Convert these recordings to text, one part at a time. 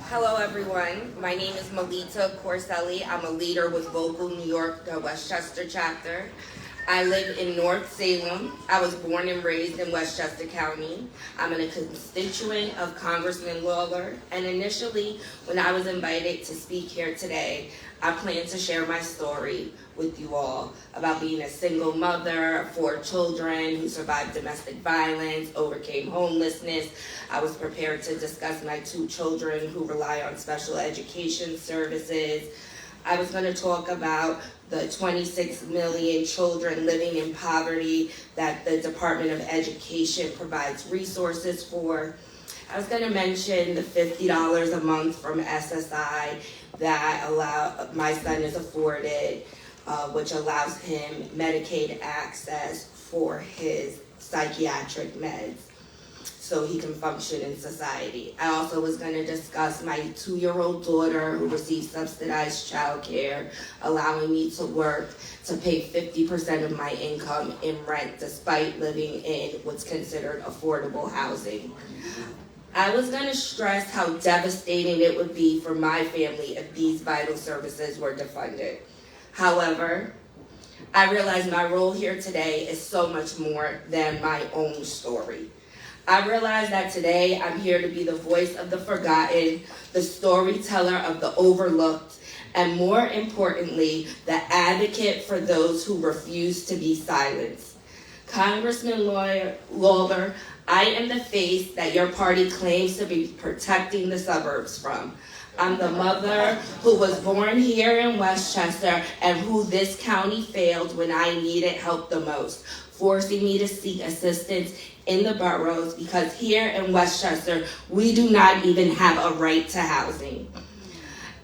Hello everyone, my name is Melita Corselli. I'm a leader with Vocal New York, the Westchester chapter. I live in North Salem. I was born and raised in Westchester County. I'm a constituent of Congressman Lawler, and initially when I was invited to speak here today, I plan to share my story with you all about being a single mother of 4 children who survived domestic violence, overcame homelessness. I was prepared to discuss my 2 children who rely on special education services. I was going to talk about the 26 million children living in poverty that the Department of Education provides resources for. I was going to mention the $50 a month from SSI that my son is afforded, which allows him Medicaid access for his psychiatric meds so he can function in society. I also was going to discuss my 2-year-old daughter who receives subsidized childcare, allowing me to work to pay 50% of my income in rent despite living in what's considered affordable housing. I was going to stress how devastating it would be for my family if these vital services were defunded. However, I realize my role here today is so much more than my own story. I realize that today I'm here to be the voice of the forgotten, the storyteller of the overlooked, and more importantly, the advocate for those who refuse to be silenced. Congressman Lawler, I am the face that your party claims to be protecting the suburbs from. I'm the mother who was born here in Westchester and who this county failed when I needed help the most, forcing me to seek assistance in the boroughs because here in Westchester, we do not even have a right to housing.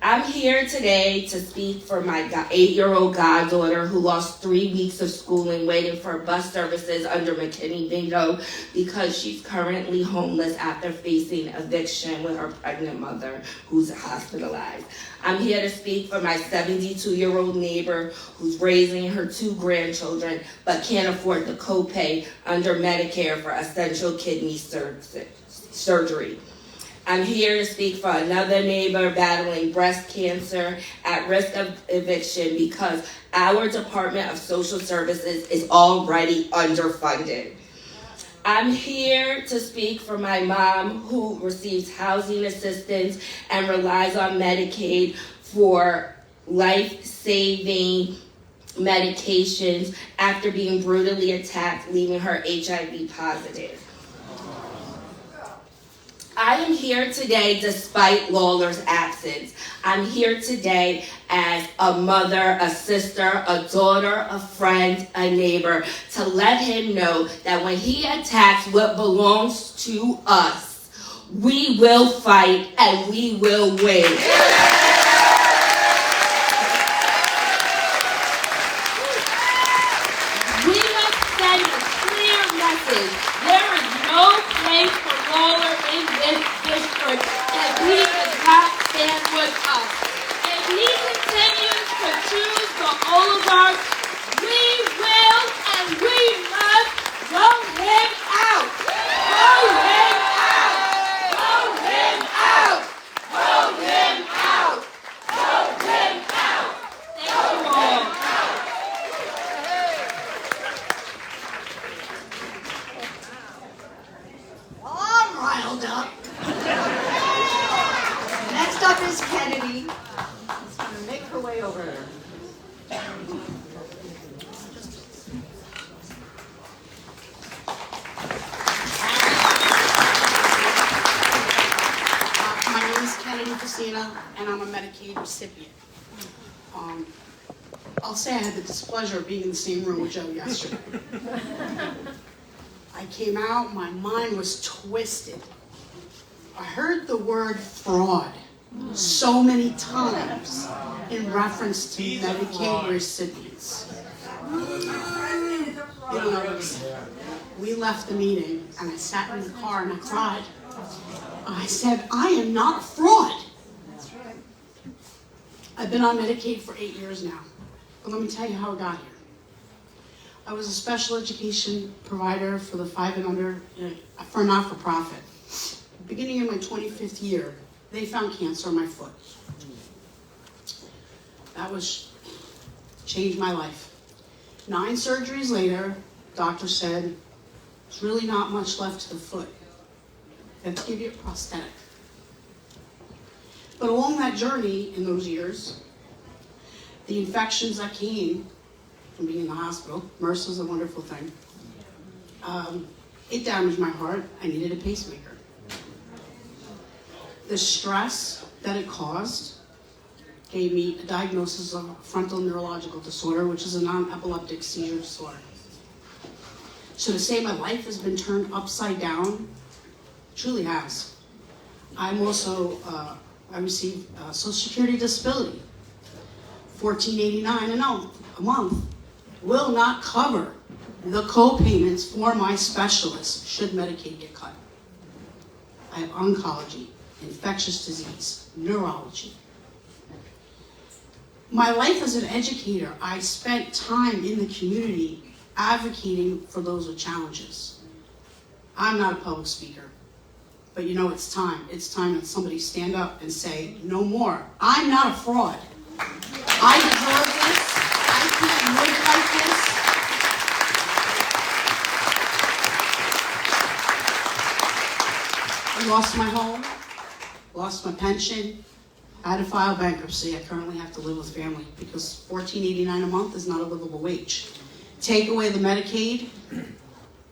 I'm here today to speak for my 8-year-old goddaughter who lost 3 weeks of schooling waiting for bus services under McKinney Bingo because she's currently homeless after facing eviction with her pregnant mother who's hospitalized. I'm here to speak for my 72-year-old neighbor who's raising her 2 grandchildren but can't afford the copay under Medicare for essential kidney surgery. I'm here to speak for another neighbor battling breast cancer at risk of eviction because our Department of Social Services is already underfunded. I'm here to speak for my mom who receives housing assistance and relies on Medicaid for life-saving medications after being brutally attacked, leaving her HIV positive. I am here today despite Lawler's absence. I'm here today as a mother, a sister, a daughter, a friend, a neighbor, to let him know that when he attacks what belongs to us, we will fight and we will win. We must send a clear message. There is no place for Lawler in this district, and he does not stand with us. If he continues to choose the oligarchs, we will and we must vote him out. Vote him out. Vote him out. Vote him out. Vote him out. Thank you all. I'm riled up. Next up is Kennedy. She's going to make her way over there. My name is Kennedy Casina, and I'm a Medicaid recipient. I'll say I had the displeasure of being in the same room with Joe yesterday. I came out, my mind was twisted. I heard the word fraud so many times in reference to Medicaid recipients. You know, we left the meeting and I sat in the car and I cried. I said, I am not a fraud. I've been on Medicaid for 8 years now, but let me tell you how I got here. I was a special education provider for the 5 and under, for a not-for-profit. Beginning in my 25th year, they found cancer in my foot. That changed my life. 9 surgeries later, doctor said, there's really not much left to the foot. Let's give you a prosthetic. But along that journey in those years, the infections that came from being in the hospital, MRSA is a wonderful thing, it damaged my heart. I needed a pacemaker. The stress that it caused gave me a diagnosis of frontal neurological disorder, which is a non-epileptic seizure disorder. So to say my life has been turned upside down, truly has. I'm also, I received Social Security disability, $14.89 a month, will not cover the co-payments for my specialists should Medicaid get cut. I have oncology, infectious disease, neurology. My life as an educator, I spent time in the community advocating for those with challenges. I'm not a public speaker, but you know it's time. It's time that somebody stand up and say, no more. I'm not a fraud. I deserve this. I can't live like this. I lost my home, lost my pension, I had to file bankruptcy. I currently have to live with family because $14.89 a month is not a livable wage. Take away the Medicaid,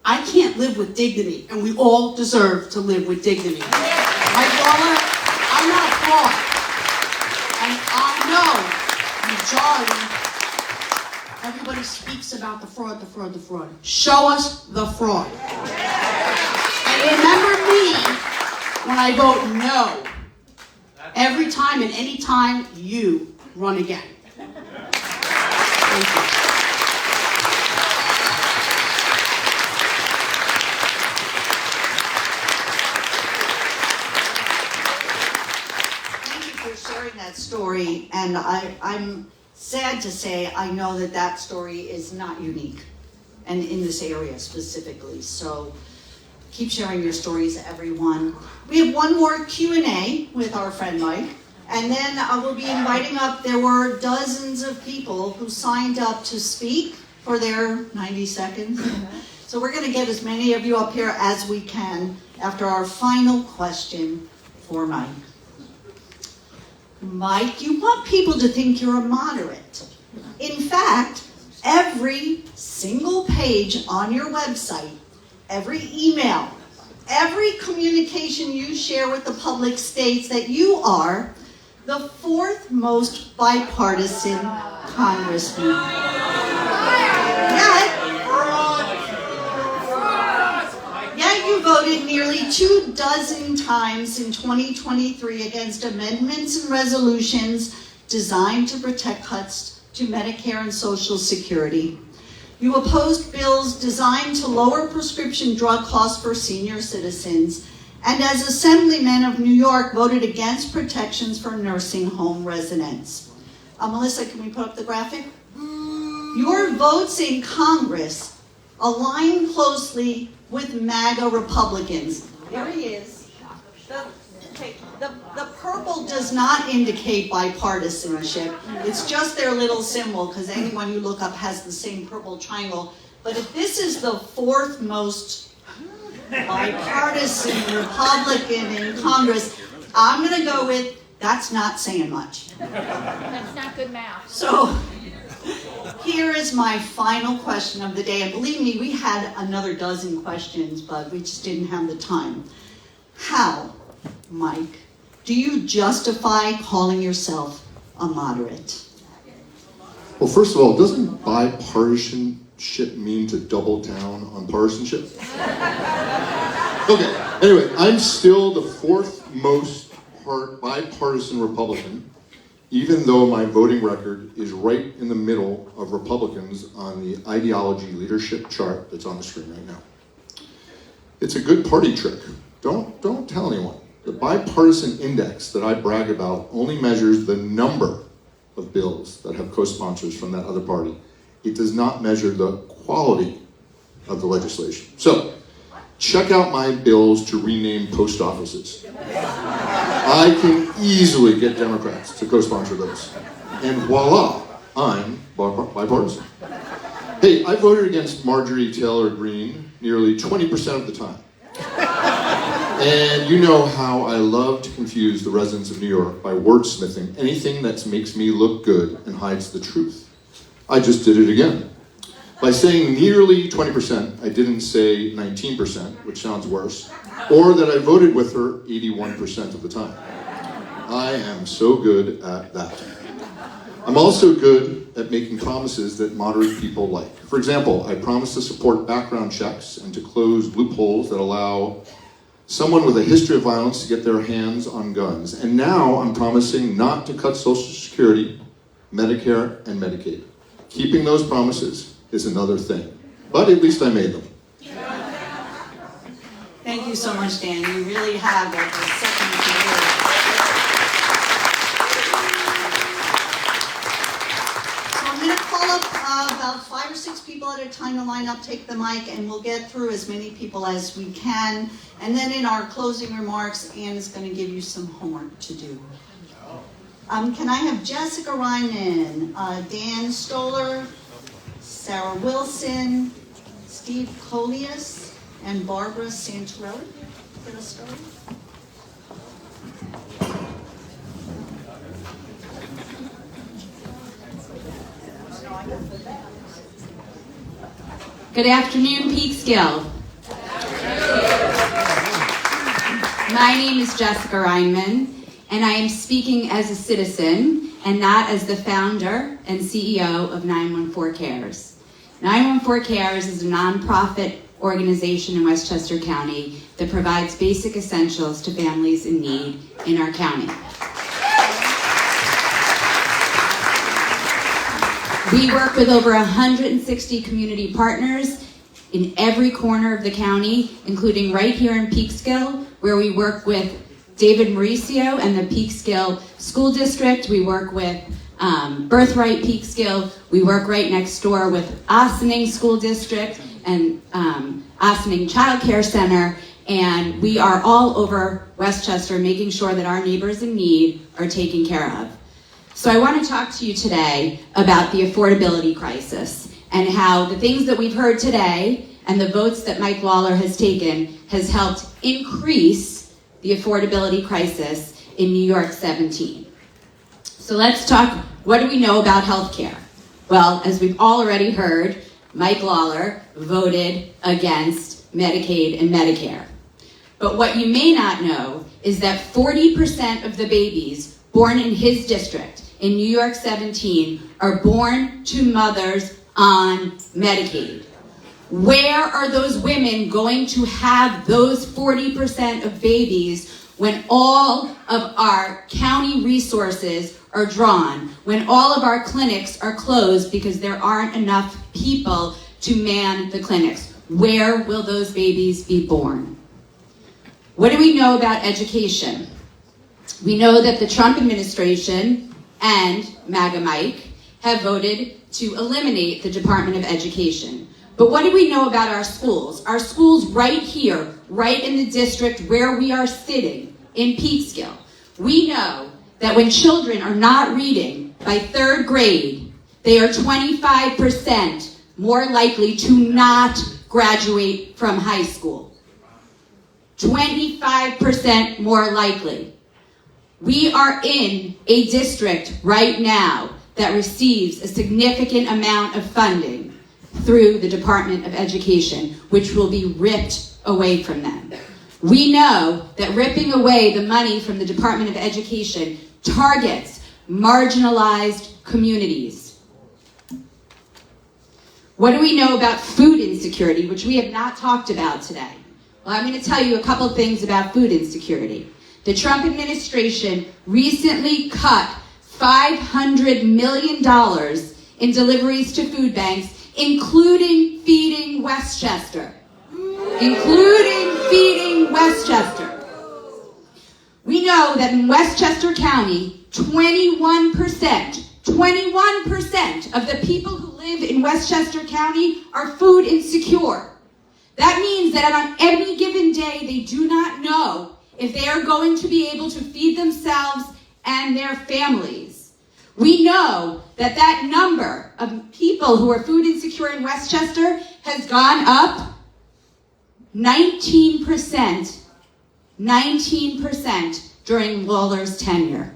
I can't live with dignity, and we all deserve to live with dignity. Right, Lawler? I'm not a fraud. And I know, majority, everybody speaks about the fraud, the fraud, the fraud. Show us the fraud. And remember me when I vote no. Every time and any time you run again. Thank you. Thank you for sharing that story, and I'm sad to say I know that that story is not unique, and in this area specifically. So keep sharing your stories, everyone. We have one more Q&A with our friend Mike, and then we'll be inviting up, there were dozens of people who signed up to speak for their 90 seconds. So we're going to get as many of you up here as we can after our final question for Mike. Mike, you want people to think you're a moderate. In fact, every single page on your website, every email, every communication you share with the public states that you are the 4th most bipartisan congressman. Yet you voted nearly 24 times in 2023 against amendments and resolutions designed to protect cuts to Medicare and Social Security. You opposed bills designed to lower prescription drug costs for senior citizens, and as Assemblyman of New York, voted against protections for nursing home residents. Melissa, can we put up the graphic? Your votes in Congress align closely with MAGA Republicans. There he is. The purple does not indicate bipartisanship. It's just their little symbol, because anyone you look up has the same purple triangle. But if this is the 4th most bipartisan Republican in Congress, I'm going to go with, that's not saying much. That's not good math. So here is my final question of the day. And believe me, we had another dozen questions, but we just didn't have the time. How, Mike, do you justify calling yourself a moderate? Well, first of all, doesn't bipartisanship mean to double down on partisanship? Okay, anyway, I'm still the 4th most bipartisan Republican, even though my voting record is right in the middle of Republicans on the ideology leadership chart that's on the screen right now. It's a good party trick. Don't tell anyone. The bipartisan index that I brag about only measures the number of bills that have co-sponsors from that other party. It does not measure the quality of the legislation. So, check out my bills to rename post offices. I can easily get Democrats to co-sponsor those. And voila, I'm bipartisan. Hey, I voted against Marjorie Taylor Greene nearly 20% of the time. And you know how I love to confuse the residents of New York by wordsmithing anything that makes me look good and hides the truth. I just did it again. By saying nearly 20%, I didn't say 19%, which sounds worse, or that I voted with her 81% of the time. I am so good at that. I'm also good at making promises that moderate people like. For example, I promised to support background checks and to close loopholes that allow someone with a history of violence to get their hands on guns. And now I'm promising not to cut Social Security, Medicare, and Medicaid. Keeping those promises is another thing. But at least I made them. Thank you so much, Dan. You really have like a second career. So I'm going to call up about 5 or 6 people at a time to line up, take the mic, and we'll get through as many people as we can. And then in our closing remarks, Ann is going to give you some homework to do. Can I have Jessica Ryman, Dan Stoller, Sarah Wilson, Steve Colias, and Barbara Santorelli? Get us started. Good afternoon, Peekskill. My name is Jessica Reinman, and I am speaking as a citizen and not as the founder and CEO of 914 Cares. 914 Cares is a nonprofit organization in Westchester County that provides basic essentials to families in need in our county. We work with over 160 community partners in every corner of the county, including right here in Peekskill, where we work with David Mauricio and the Peekskill School District. We work with Birthright Peekskill. We work right next door with Ossining School District and Ossining Child Care Center. And we are all over Westchester making sure that our neighbors in need are taken care of. So I want to talk to you today about the affordability crisis and how the things that we've heard today and the votes that Mike Lawler has taken has helped increase the affordability crisis in New York 17. So let's talk, what do we know about healthcare? Well, as we've already heard, Mike Lawler voted against Medicaid and Medicare. But what you may not know is that 40% of the babies born in his district in New York 17 are born to mothers on Medicaid. Where are those women going to have those 40% of babies when all of our county resources are drawn, when all of our clinics are closed because there aren't enough people to man the clinics? Where will those babies be born? What do we know about education? We know that the Trump administration and MAGA Mike have voted to eliminate the Department of Education. But what do we know about our schools? Our schools right here, right in the district where we are sitting in Peekskill. We know that when children are not reading by 3rd grade, they are 25% more likely to not graduate from high school. 25% more likely. We are in a district right now that receives a significant amount of funding through the Department of Education, which will be ripped away from them. We know that ripping away the money from the Department of Education targets marginalized communities. What do we know about food insecurity, which we have not talked about today? Well, I'm going to tell you a couple things about food insecurity. The Trump administration recently cut $500 million in deliveries to food banks, including feeding Westchester. Including feeding Westchester. We know that in Westchester County, 21% of the people who live in Westchester County are food insecure. That means that on any given day, they do not know if they are going to be able to feed themselves and their families. We know that that number of people who are food insecure in Westchester has gone up 19%. 19% during Lawler's tenure.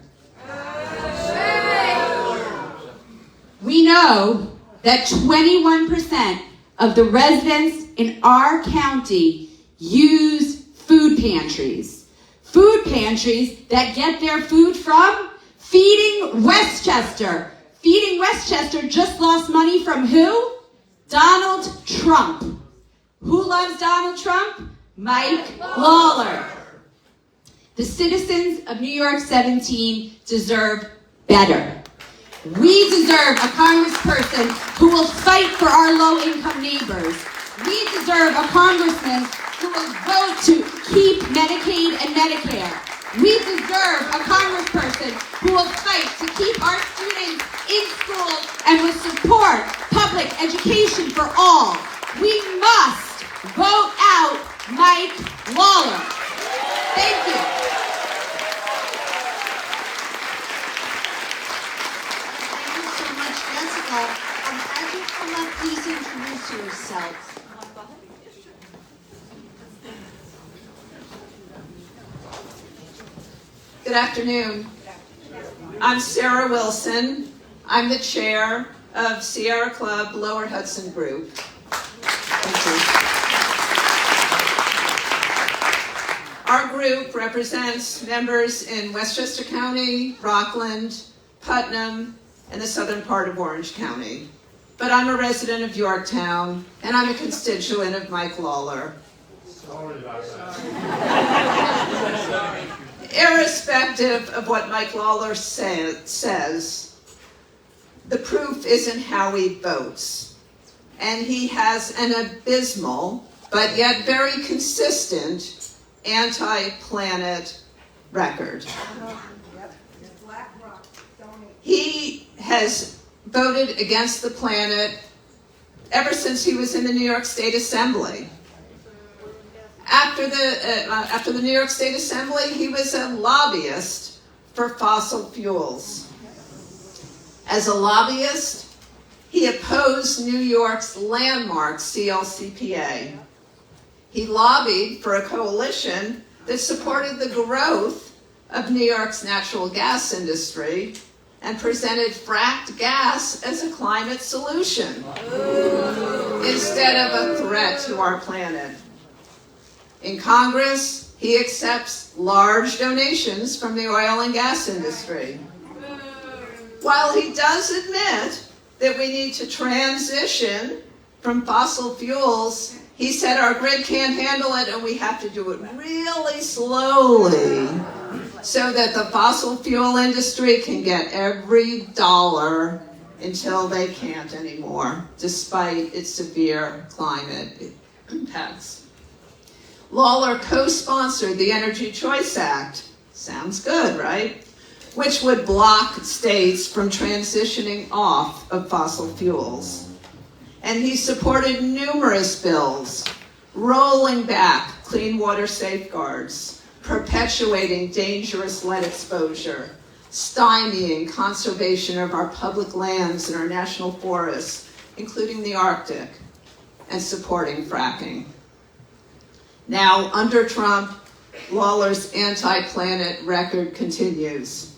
We know that 21% of the residents in our county use food pantries. Food pantries that get their food from Feeding Westchester. Feeding Westchester just lost money from who? Donald Trump. Who loves Donald Trump? Mike Lawler. The citizens of New York 17 deserve better. We deserve a congressperson who will fight for our low-income neighbors. We deserve a congressman who will vote to keep Medicaid and Medicare. We deserve a congressperson who will fight to keep our students in school and will support public education for all. We must vote out Mike Lawler. Thank you. Thank you so much, Jessica. As you come up, please introduce yourself. Good afternoon. I'm Sarah Wilson. I'm the chair of Sierra Club Lower Hudson Group. Thank you. Our group represents members in Westchester County, Rockland, Putnam, and the southern part of Orange County. But I'm a resident of Yorktown, and I'm a constituent of Mike Lawler. Sorry about that. Irrespective of what Mike Lawler says, the proof isn't how he votes. And he has an abysmal, but yet very consistent, anti-planet record. He has voted against the planet ever since he was in the New York State Assembly. After the New York State Assembly, he was a lobbyist for fossil fuels. As a lobbyist, he opposed New York's landmark CLCPA. He lobbied for a coalition that supported the growth of New York's natural gas industry and presented fracked gas as a climate solution instead of a threat to our planet. In Congress, he accepts large donations from the oil and gas industry. While he does admit that we need to transition from fossil fuels, he said our grid can't handle it and we have to do it really slowly so that the fossil fuel industry can get every dollar until they can't anymore, despite its severe climate impacts. Lawler co-sponsored the Energy Choice Act. Sounds good, right? Which would block states from transitioning off of fossil fuels. And he supported numerous bills, rolling back clean water safeguards, perpetuating dangerous lead exposure, stymieing conservation of our public lands and our national forests, including the Arctic, and supporting fracking. Now, under Trump, Lawler's anti-planet record continues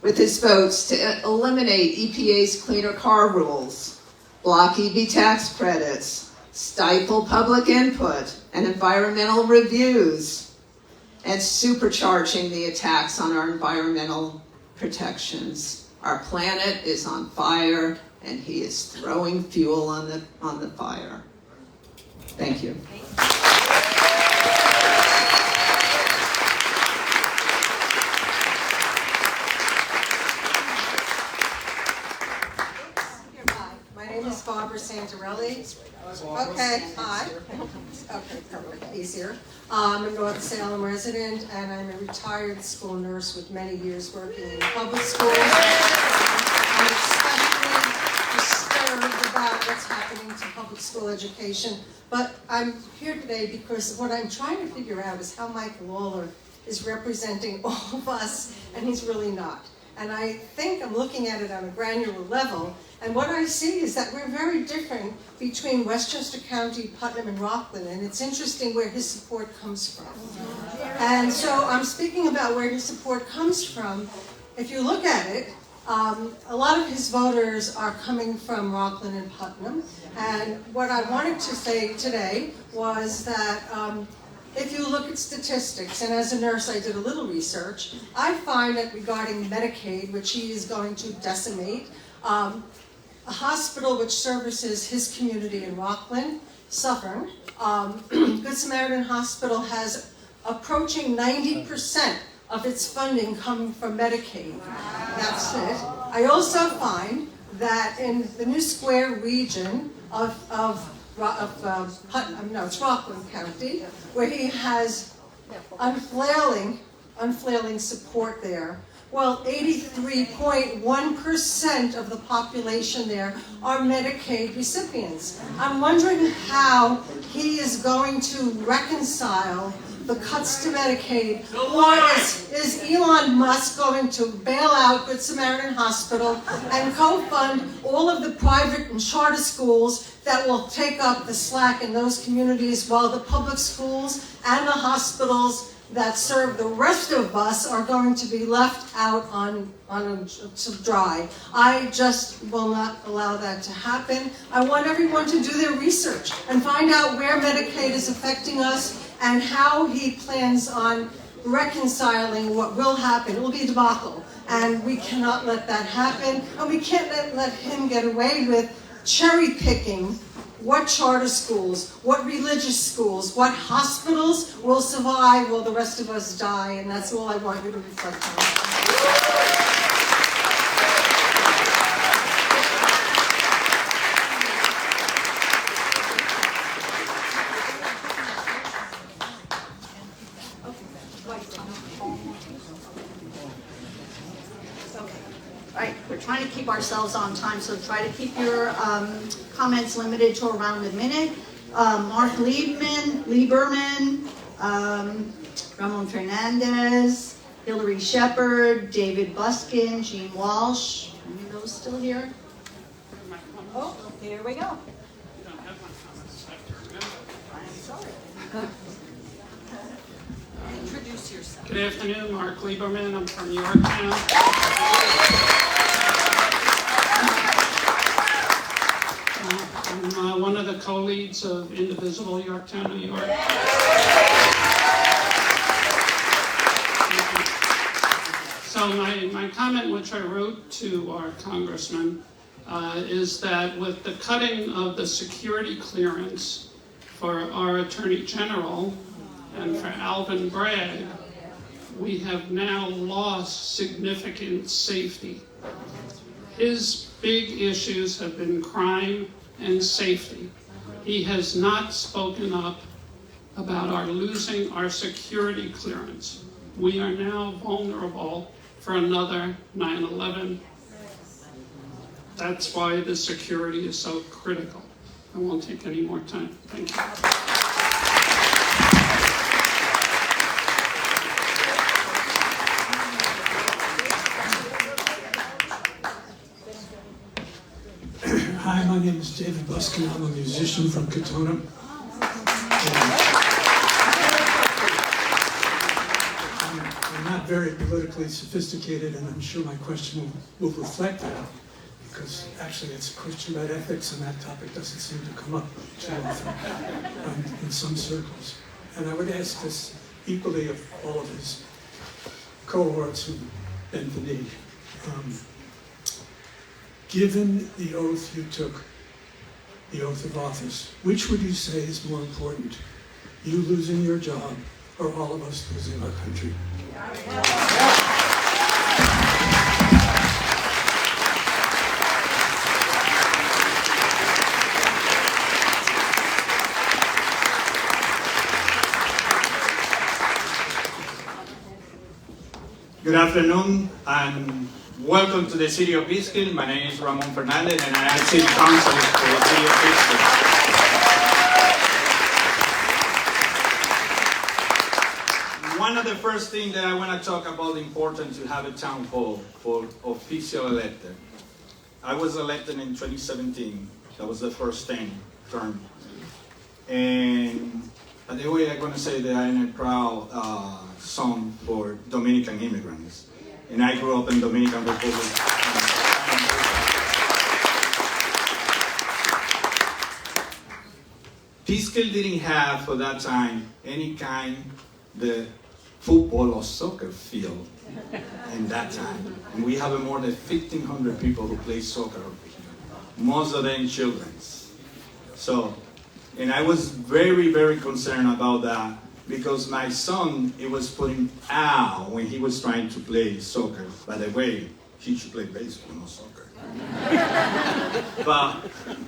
with his votes to eliminate EPA's cleaner car rules, block EV tax credits, stifle public input and environmental reviews, and supercharging the attacks on our environmental protections. Our planet is on fire, and he is throwing fuel on the fire. Thank you. My name is Barbara Santarelli. Okay, hi. Okay, perfect, easier. I'm a North Salem resident, and I'm a retired school nurse with many years working in public schools. I'm especially disturbed about what's happening to public school education. But I'm here today because what I'm trying to figure out is how Mike Lawler is representing all of us, and he's really not. And I think I'm looking at it on a granular level, and what I see is that we're very different between Westchester County, Putnam, and Rockland, and it's interesting where his support comes from. And so I'm speaking about where his support comes from. If you look at it, a lot of his voters are coming from Rockland and Putnam, and what I wanted to say today was that if you look at statistics, and as a nurse I did a little research, I find that regarding Medicaid, which he is going to decimate, a hospital which services his community in Rockland, Suffern, Good Samaritan Hospital has approaching 90% of its funding coming from Medicaid. That's it. I also find that in the New Square region of Putnam, no, it's Rockland County, where he has unfailing support there. Well, 83.1% of the population there are Medicaid recipients. I'm wondering how he is going to reconcile the cuts to Medicaid, or is Elon Musk going to bail out Good Samaritan Hospital and co-fund all of the private and charter schools that will take up the slack in those communities, while the public schools and the hospitals that serve the rest of us are going to be left out on dry. I just will not allow that to happen. I want everyone to do their research and find out where Medicaid is affecting us and how he plans on reconciling what will happen. It will be a debacle, and we cannot let that happen, and we can't let him get away with cherry picking what charter schools, what religious schools, what hospitals will survive while the rest of us die, and that's all I want you to reflect on. Right, we're trying to keep ourselves on time, so try to keep your comments limited to around a minute. Mark Lieberman, Ramon Fernandez, Hillary Shepard, David Buskin, Jean Walsh. Any of those still here? Oh, here we go. I'm sorry. Introduce yourself. Good afternoon, Mark Lieberman. I'm from Yorktown. I'm one of the co-leads of Indivisible Yorktown, New York. So my comment, which I wrote to our congressman, is that with the cutting of the security clearance for our Attorney General and for Alvin Bragg, we have now lost significant safety. His big issues have been crime and safety. He has not spoken up about our losing our security clearance. We are now vulnerable for another 9/11. That's why the security is so critical. I won't take any more time. Thank you. Hi, my name is David Buskin. I'm a musician from Katona. I'm not very politically sophisticated, and I'm sure my question will reflect that, because actually it's a question about ethics, and that topic doesn't seem to come up too often in some circles. And I would ask this equally of all of his cohorts who bent the knee. Given the oath you took, the oath of office, which would you say is more important? You losing your job, or all of us losing our country? Good afternoon, and welcome to the City of Biscayne. My name is Ramon Fernandez, and I am City Council for the City of Biscayne. one of the first things that I want to talk about the importance to have a town hall for official elected. I was elected in 2017. That was the first term. And by the way, I'm going to say that I'm a proud son for Dominican immigrants. And I grew up in Dominican Republic. Peekskill didn't have, for that time, any kind of football or soccer field in that time. And we have more than 1,500 people who play soccer, most of them children. So, and I was very, very concerned about that because my son, he was putting out when he was trying to play soccer. By the way, he should play baseball, not soccer. But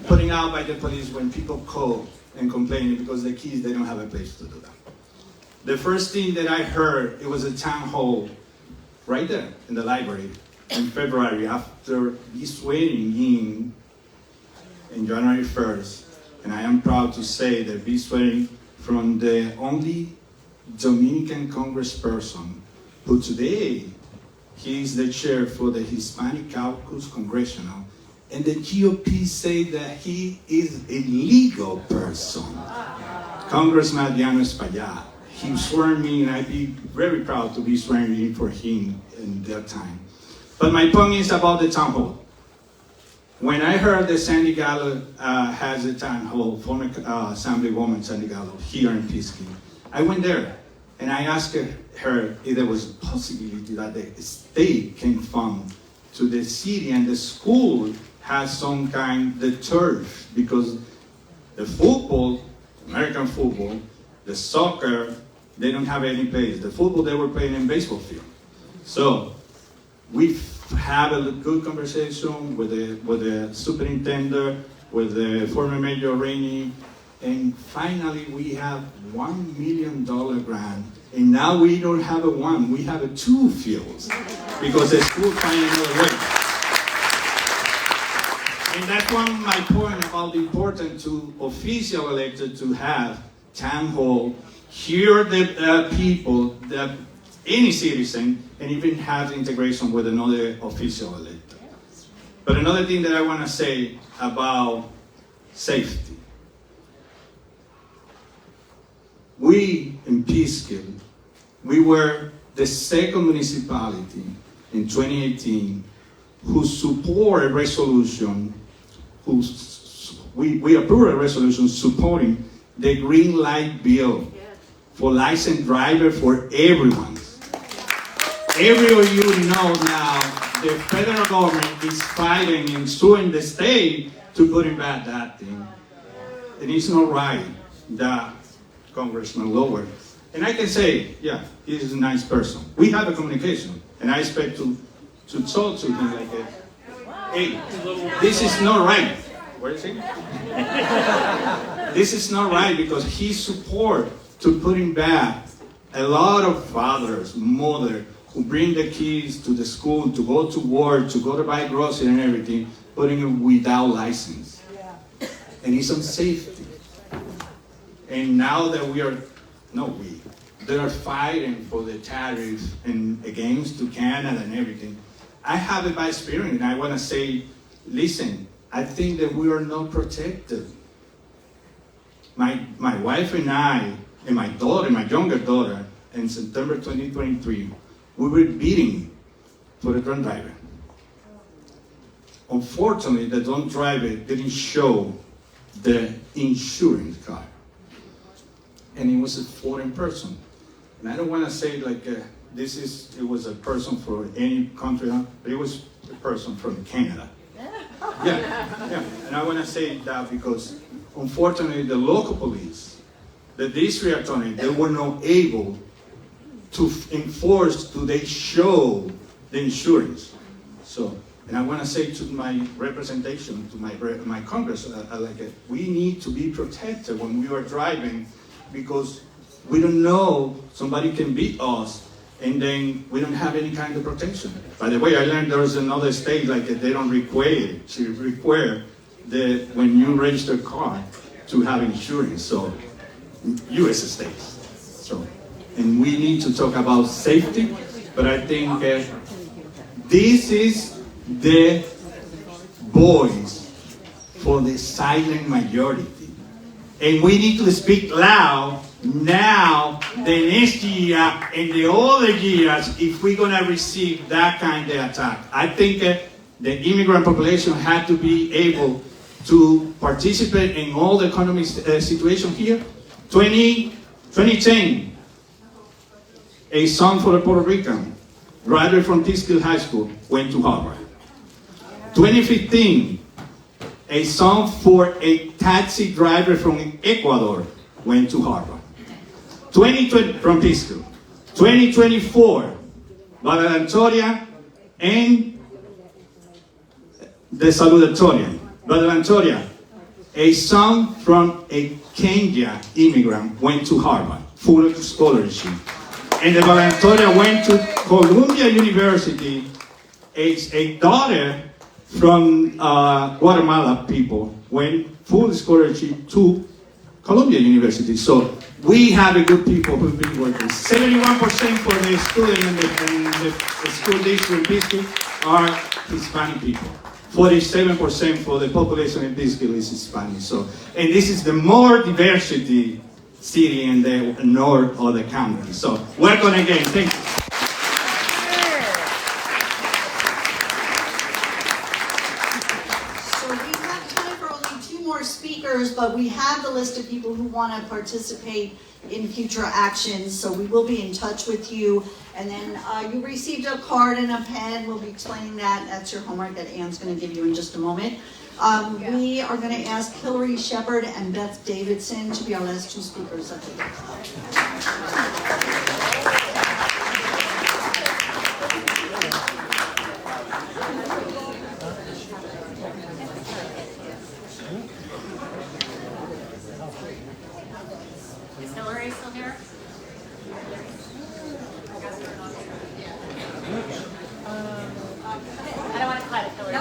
putting out by the police when people call and complaining because the kids, they don't have a place to do that. The first thing that I heard, it was a town hall right there in the library in February after me swearing in January 1st. And I am proud to say that be swearing from the only Dominican congressperson who today, he is the chair for the Hispanic Caucus Congressional, and the GOP say that he is a legal person. Congressman Adriano Espaillat. He swore me, and I'd be very proud to be swearing in for him in that time. But my point is about the town hall. When I heard that Sandy Gallo has a town hall, former Assemblywoman Sandy Gallo, here in Peekskill, I went there and I asked her if there was a possibility that the state can fund to the city and the school has some kind of turf, because the football, American football, the soccer, they don't have any place. The football, they were playing in baseball field. So we've had a good conversation with the superintendent, with the former Mayor Rainey, and finally we have $1 million grant. And now we don't have a one, we have a two fields, because the school find another way. And that's one of my point about the importance to official elected to have town hall, hear the people, any citizen, and even have integration with another official elected. But another thing that I want to say about safety. We in Peekskill, we were the second municipality in 2018 who support a resolution, we approved a resolution supporting the green light bill for licensed driver for everyone. Every of you know now the federal government is fighting and suing the state to put in back that thing. And it's not right that Congressman Lawler, and I can say, yeah, he's a nice person. We have a communication, and I expect to talk to him like, hey, this is not right. Where is he? This is not right, because he support to putting back a lot of fathers, mothers, who bring the kids to the school, to go to work, to go to buy groceries and everything, putting it without license. Yeah. And it's on safety. And now that they are fighting for the tariff and against to Canada and everything. I have a bad experience, and I want to say, listen, I think that we are not protected. My wife and I, and my daughter, my younger daughter, in September 2023, we were bidding for a drunk driver. Unfortunately, the drunk driver didn't show the insurance card. And it was a foreign person. And I don't want to say like it was a person from any country, but it was a person from Canada. Yeah. And I want to say that because unfortunately the local police, the district attorney, they were not able to enforce, they show the insurance. So, and I want to say to my representation, to my Congress, we need to be protected when we are driving, because we don't know, somebody can beat us, and then we don't have any kind of protection. By the way, I learned there's another state, they don't require that when you register a car to have insurance, so U.S. states. So and we need to talk about safety, but I think this is the voice for the silent majority. And we need to speak loud now, the next year, and the other years, if we're going to receive that kind of attack. I think the immigrant population had to be able to participate in all the economic situation here. 2010, a son for a Puerto Rican, graduate from T-Skill High School, went to Harvard. 2015, a son for a taxi driver from Ecuador went to Harvard. 2020 from T-Skill. 2024, valedictorian and the salutatorian. Valedictorian, a son from a Kenya immigrant went to Harvard, full scholarship. And the valedictorian went to Columbia University. A daughter from Guatemala people went full scholarship to Columbia University. So we have a good people who've been working. 71% for the students in the school district are Hispanic people. 47% for the population in this is Hispanic. So, and this is the more diversity city in the north of the county. So welcome again. Thank you. Speakers, but we have the list of people who want to participate in future actions, so we will be in touch with you. And then you received a card and a pen. We'll be explaining that. That's your homework that Anne's going to give you in just a moment. We are going to ask Hillary Shepard and Beth Davidson to be our last two speakers of the day. Is Hillary still here? I don't want to cut it, Hillary. No,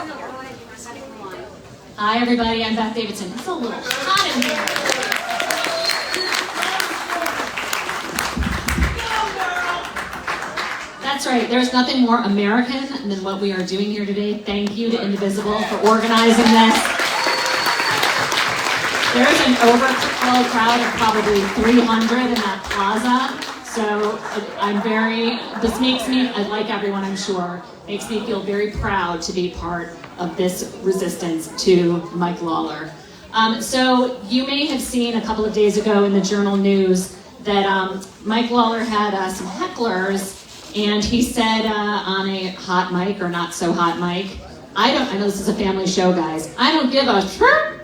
hi, everybody. I'm Beth Davidson. It's a little hot in here. That's right. There's nothing more American than what we are doing here today. Thank you to Indivisible for organizing this. There's an overflow crowd of probably 300 in that plaza. So this makes me, like everyone I'm sure, makes me feel very proud to be part of this resistance to Mike Lawler. So you may have seen a couple of days ago in the Journal News that Mike Lawler had some hecklers, and he said on a hot mic or not so hot mic, I know this is a family show, guys, I don't give a shit.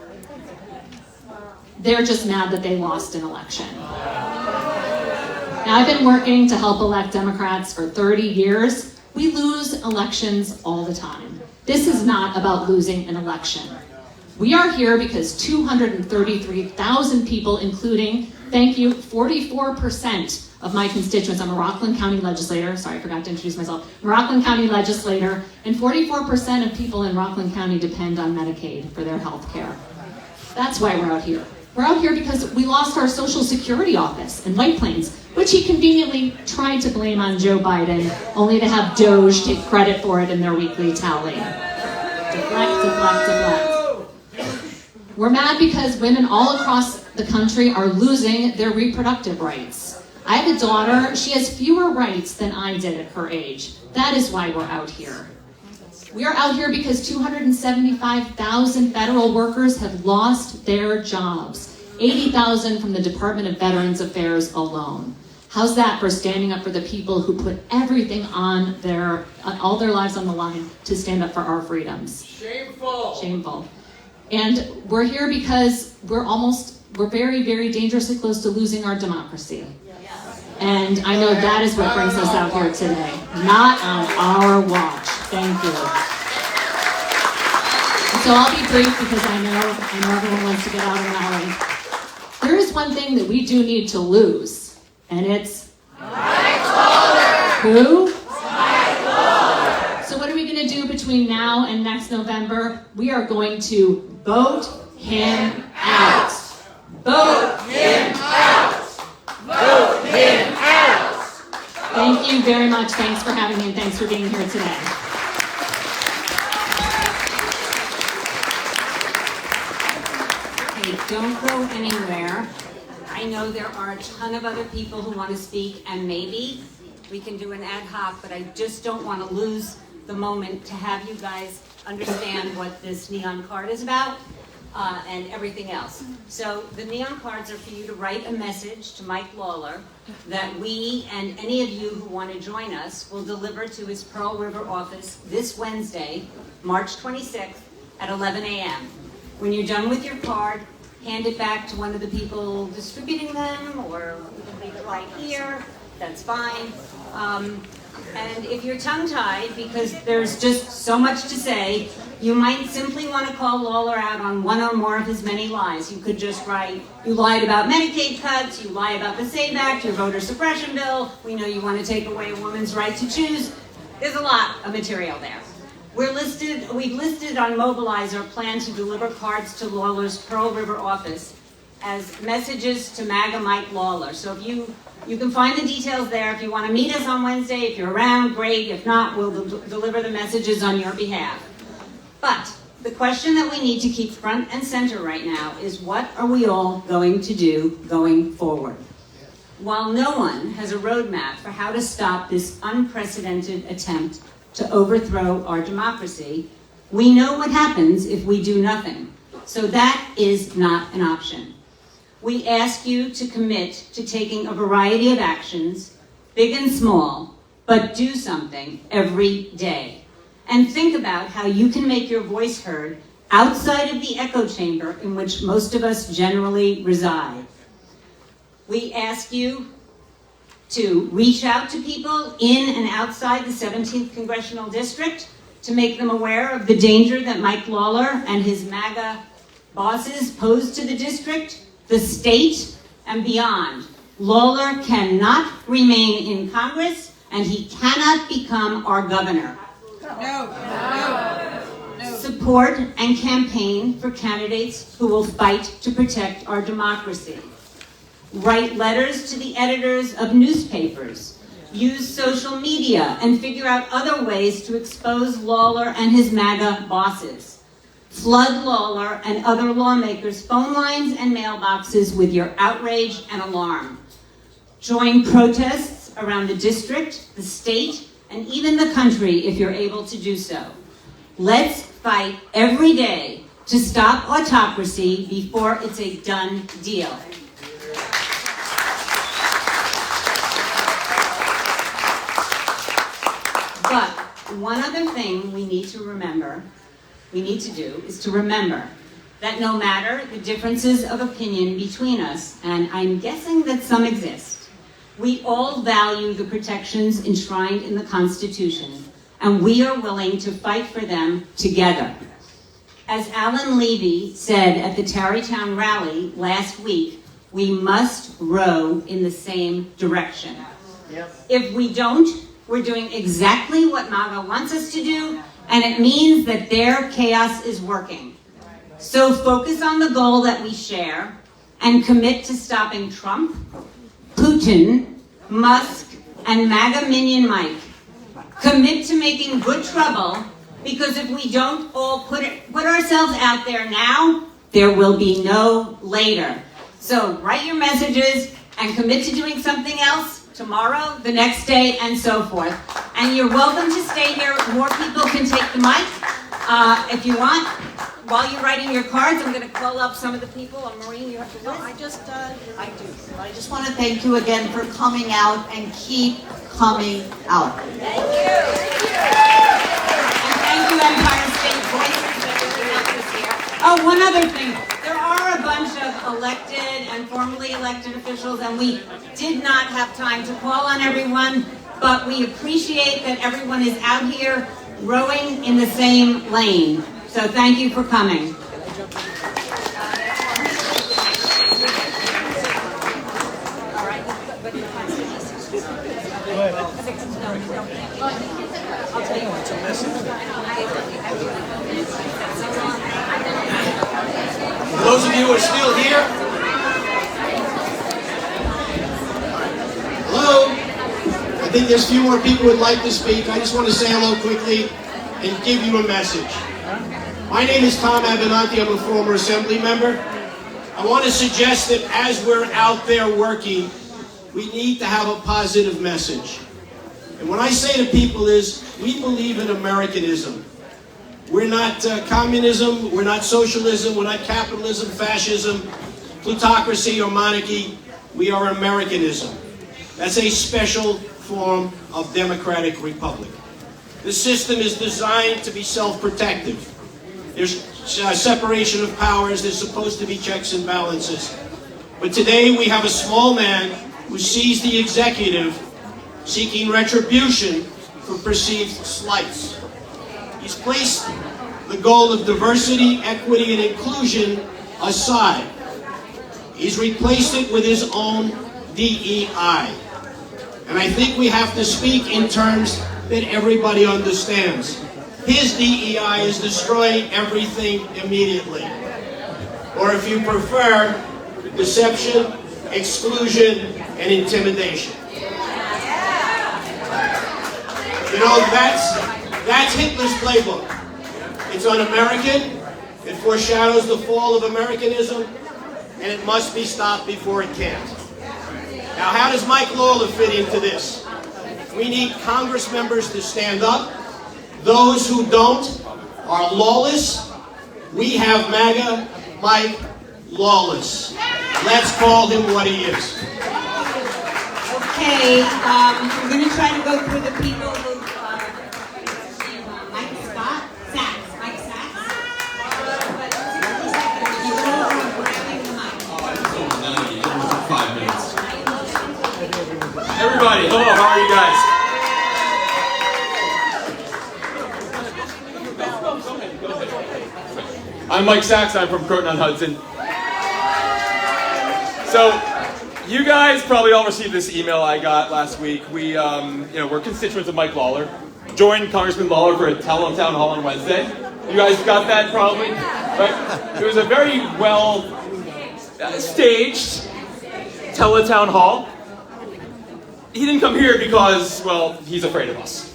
They're just mad that they lost an election. Now, I've been working to help elect Democrats for 30 years. We lose elections all the time. This is not about losing an election. We are here because 233,000 people, including, thank you, 44% of my constituents. I'm a Rockland County legislator. Sorry, I forgot to introduce myself. I'm a Rockland County legislator, and 44% of people in Rockland County depend on Medicaid for their health care. That's why we're out here. We're out here because we lost our Social Security office in White Plains, which he conveniently tried to blame on Joe Biden, only to have Doge take credit for it in their weekly tally. Deflect, deflect, deflect. We're mad because women all across the country are losing their reproductive rights. I have a daughter. She has fewer rights than I did at her age. That is why we're out here. We are out here because 275,000 federal workers have lost their jobs, 80,000 from the Department of Veterans Affairs alone. How's that for standing up for the people who put everything on all their lives on the line to stand up for our freedoms? Shameful. Shameful. And we're here because we're very, very dangerously close to losing our democracy. And I know that is what brings us out here today. Not on our watch. Thank you. So I'll be brief because I know everyone wants to get out and rally. There is one thing that we do need to lose, and it's Mike Lawler. Who? Mike Lawler. So what are we going to do between now and next November? We are going to vote him out. Vote him out. Vote him out. all of you very much. Thanks for having me and thanks for being here today. Okay, don't go anywhere. I know there are a ton of other people who want to speak, and maybe we can do an ad hoc, but I just don't want to lose the moment to have you guys understand what this neon card is about and everything else. So the neon cards are for you to write a message to Mike Lawler that we and any of you who want to join us will deliver to his Pearl River office this Wednesday, March 26th at 11 a.m. When you're done with your card, hand it back to one of the people distributing them, or you can leave it right here, that's fine. And if you're tongue-tied, because there's just so much to say, you might simply want to call Lawler out on one or more of his many lies. You could just write, you lied about Medicaid cuts, you lie about the SAVE Act, your voter suppression bill, we know you want to take away a woman's right to choose. There's a lot of material there. We've listed on Mobilize our plan to deliver cards to Lawler's Pearl River office as messages to MAGA Mike Lawler. So if you can find the details there. If you want to meet us on Wednesday, if you're around, great. If not, we'll deliver the messages on your behalf. But the question that we need to keep front and center right now is, what are we all going to do going forward? While no one has a roadmap for how to stop this unprecedented attempt to overthrow our democracy, we know what happens if we do nothing. So that is not an option. We ask you to commit to taking a variety of actions, big and small, but do something every day. And think about how you can make your voice heard outside of the echo chamber in which most of us generally reside. We ask you to reach out to people in and outside the 17th Congressional District to make them aware of the danger that Mike Lawler and his MAGA bosses pose to the district, the state, and beyond. Lawler cannot remain in Congress, and he cannot become our governor. No. Support and campaign for candidates who will fight to protect our democracy. Write letters to the editors of newspapers. Use social media and figure out other ways to expose Lawler and his MAGA bosses. Flood Lawler and other lawmakers' phone lines and mailboxes with your outrage and alarm. Join protests around the district, the state, and even the country if you're able to do so. Let's fight every day to stop autocracy before it's a done deal. But one other thing we need to do is to remember that no matter the differences of opinion between us, and I'm guessing that some exist, we all value the protections enshrined in the Constitution, and we are willing to fight for them together. As Alan Levy said at the Tarrytown rally last week, we must row in the same direction. Yep. If we don't, we're doing exactly what MAGA wants us to do, and it means that their chaos is working. So focus on the goal that we share and commit to stopping Trump, Putin, Musk, and MAGA minion Mike. Commit to making good trouble, because if we don't all put ourselves out there now, there will be no later. So write your messages and commit to doing something else tomorrow, the next day, and so forth. And you're welcome to stay here. More people can take the mic if you want. While you're writing your cards, I'm going to call up some of the people. Maureen, you have to list? I do. I just want to thank you again for coming out, and keep coming out. Thank you. And thank you, Empire State Voices, that really helped us here. Oh, one other thing. There are a bunch of elected and formerly elected officials, and we did not have time to call on everyone, but we appreciate that everyone is out here rowing in the same lane. So thank you for coming. Those of you who are still here, hello? I think there's a few more people who would like to speak. I just want to say hello quickly and give you a message. My name is Tom Abenanti. I'm a former Assembly member. I want to suggest that as we're out there working, we need to have a positive message. And what I say to people is, we believe in Americanism. We're not communism, we're not socialism, we're not capitalism, fascism, plutocracy, or monarchy. We are Americanism. That's a special form of democratic republic. The system is designed to be self-protective. There's separation of powers, there's supposed to be checks and balances. But today we have a small man who sees the executive seeking retribution for perceived slights. He's placed the goal of diversity, equity, and inclusion aside. He's replaced it with his own DEI. And I think we have to speak in terms that everybody understands. His DEI is destroying everything immediately. Or if you prefer, deception, exclusion, and intimidation. You know, that's Hitler's playbook. It's un-American, it foreshadows the fall of Americanism, and it must be stopped before it can't. Now, how does Mike Lawler fit into this? We need Congress members to stand up. Those who don't are lawless. We have MAGA Mike Lawless. Let's call him what he is. Okay, we're going to try to go through the people who Mike Sachs. Mike Sachs. Everybody, hello, how are you guys? I'm Mike Sachs, I'm from Croton-on-Hudson. So, you guys probably all received this email I got last week. We're constituents of Mike Lawler. Joined Congressman Lawler for a town hall on Wednesday. You guys got that probably? Right? It was a very well staged teletown hall. He didn't come here because, well, he's afraid of us.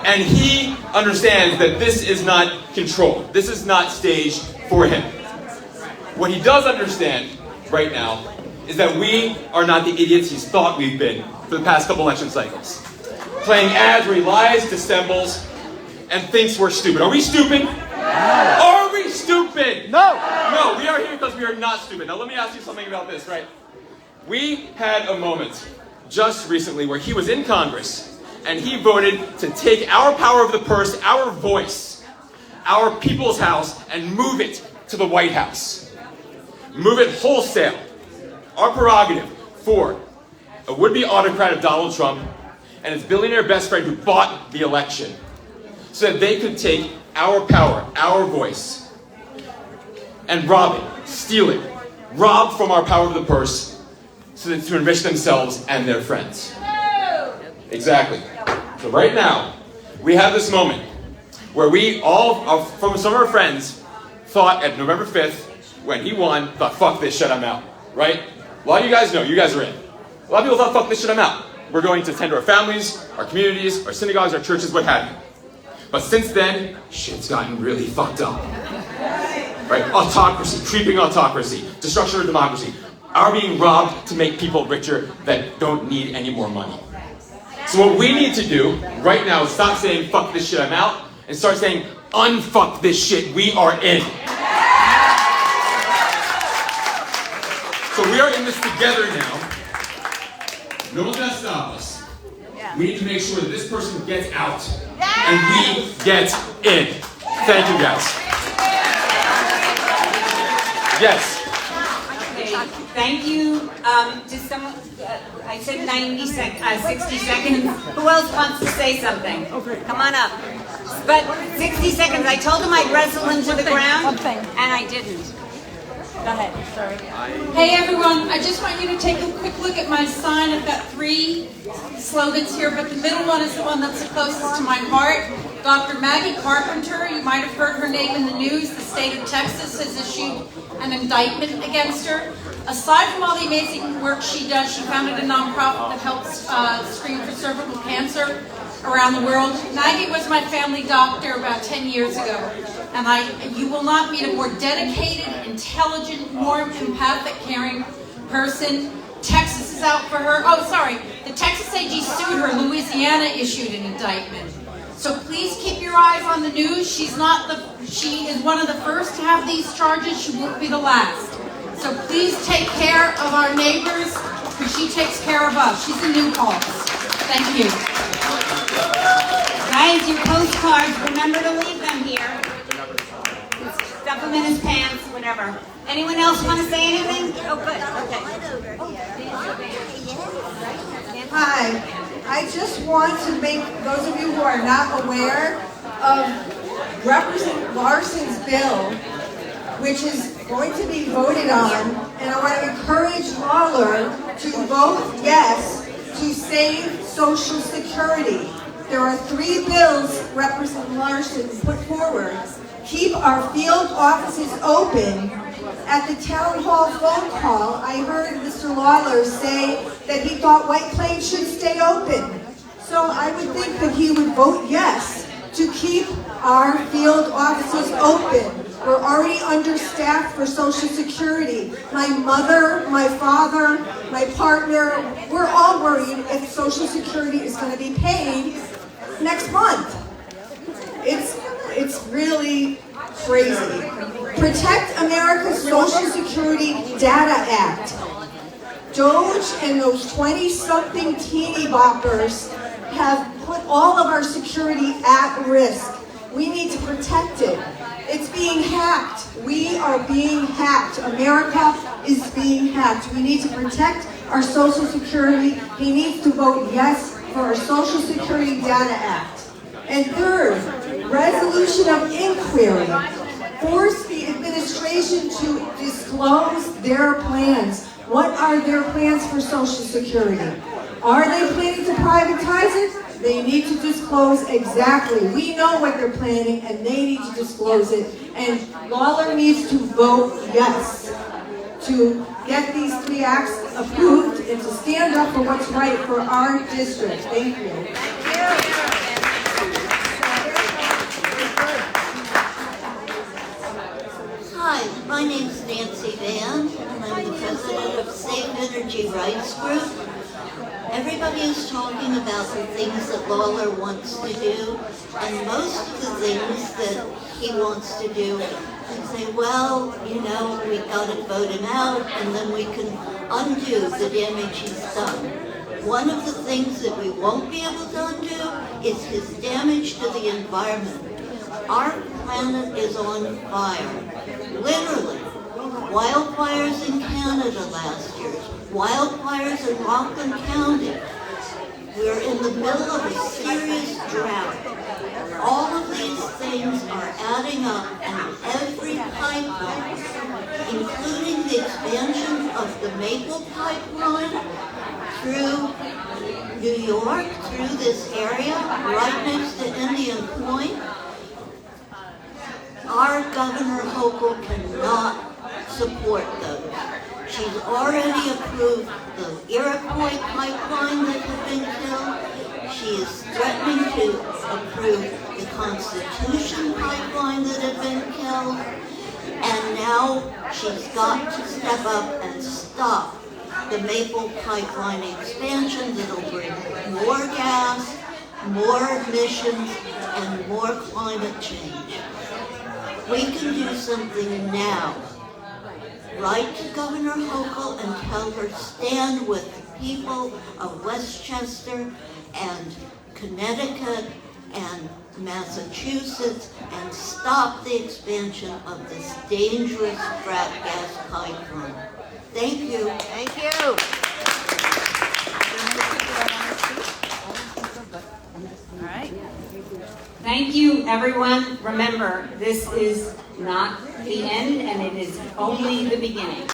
And he understands that this is not controlled. This is not staged for him. What he does understand right now is that we are not the idiots he's thought we've been for the past couple election cycles. Playing ads where he lies, dissembles, and thinks we're stupid. Are we stupid? No. Are we stupid? No. No, we are here because we are not stupid. Now let me ask you something about this, right? We had a moment just recently where he was in Congress and he voted to take our power of the purse, our voice, our people's house, and move it to the White House. Move it wholesale. Our prerogative for a would-be autocrat of Donald Trump and his billionaire best friend who bought the election so that they could take our power, our voice, and rob it, steal it, rob from our power of the purse so that to enrich themselves and their friends. Exactly. So right now, we have this moment where we all, from some of our friends, thought at November 5th, when he won, thought, fuck this shit, I'm out. Right? A lot of you guys know, you guys are in. A lot of people thought, fuck this shit, I'm out. We're going to tend to our families, our communities, our synagogues, our churches, what have you. But since then, shit's gotten really fucked up. Right? Autocracy, creeping autocracy, destruction of democracy, are being robbed to make people richer that don't need any more money. So what we need to do right now is stop saying, fuck this shit, I'm out, and start saying, unfuck this shit, we are in. So we are in this together now. No one's gonna stop us. We need to make sure that this person gets out, and we get in. Thank you guys. Yes. Thank you. Does someone, I said 60 seconds. Who else wants to say something? Come on up. But 60 seconds. I told him I'd wrestle him to the ground, and I didn't. Go ahead. Sorry. Hey everyone, I just want you to take a quick look at my sign. I've got 3 slogans here, but the middle one is the one that's the closest to my heart. Dr. Maggie Carpenter, you might have heard her name in the news. The state of Texas has issued an indictment against her. Aside from all the amazing work she does, she founded a nonprofit that helps screen for cervical cancer around the world. Maggie was my family doctor about 10 years ago, and you will not meet a more dedicated, intelligent, warm, empathic, caring person. Texas is out for her. Oh, sorry, the Texas AG sued her. Louisiana issued an indictment. So please keep your eyes on the news. She is one of the first to have these charges. She won't be the last. So please take care of our neighbors, because she takes care of us. She's in New Paltz. Thank you. Guys, your postcards, remember to leave them here. Stuff them in his pants, whatever. Anyone else want to say anything? Oh, good. Okay. Hi. I just want to make those of you who are not aware of Representative Larson's bill, which is going to be voted on, and I want to encourage Lawler to vote yes to save Social Security. There are 3 bills Representative Larson put forward. Keep our field offices open. At the town hall phone call, I heard Mr. Lawler say that he thought White Plains should stay open. So I would think that he would vote yes to keep our field offices open. We're already understaffed for Social Security. My mother, my father, my partner, we're all worried if Social Security is going to be paid next month. It's really crazy. Protect America's Social Security Data Act. Doge and those 20-something teeny boppers have put all of our security at risk. We need to protect it. It's being hacked. We are being hacked. America is being hacked. We need to protect our Social Security. He needs to vote yes for our Social Security Data Act. And third, resolution of inquiry. Force the administration to disclose their plans. What are their plans for Social Security? Are they planning to privatize it? They need to disclose exactly. We know what they're planning, and they need to disclose it. And Lawler needs to vote yes to get these 3 acts approved and to stand up for what's right for our district. Thank you. Hi, my name's Nancy Van, and I'm the president of Safe Energy Rights Group. Everybody is talking about the things that Lawler wants to do, and most of the things that he wants to do, and say, well, you know, we got to vote him out, and then we can undo the damage he's done. One of the things that we won't be able to undo is his damage to the environment. Our planet is on fire. Literally. Wildfires in Canada last year. Wildfires in Rockland County. We're in the middle of a serious drought. All of these things are adding up, and every pipeline, including the expansion of the Maple Pipeline through New York, through this area, right next to Indian Point, our Governor Hochul cannot support those. She's already approved the Iroquois pipeline that has been killed. She is threatening to approve the Constitution pipeline that had been killed. And now she's got to step up and stop the Maple pipeline expansion that'll bring more gas, more emissions, and more climate change. We can do something now. Write to Governor Hochul and tell her stand with the people of Westchester and Connecticut and Massachusetts and stop the expansion of this dangerous frack gas pipeline. Thank you. Thank you. All right. Thank you, everyone. Remember, this is not the end, and it is only the beginning.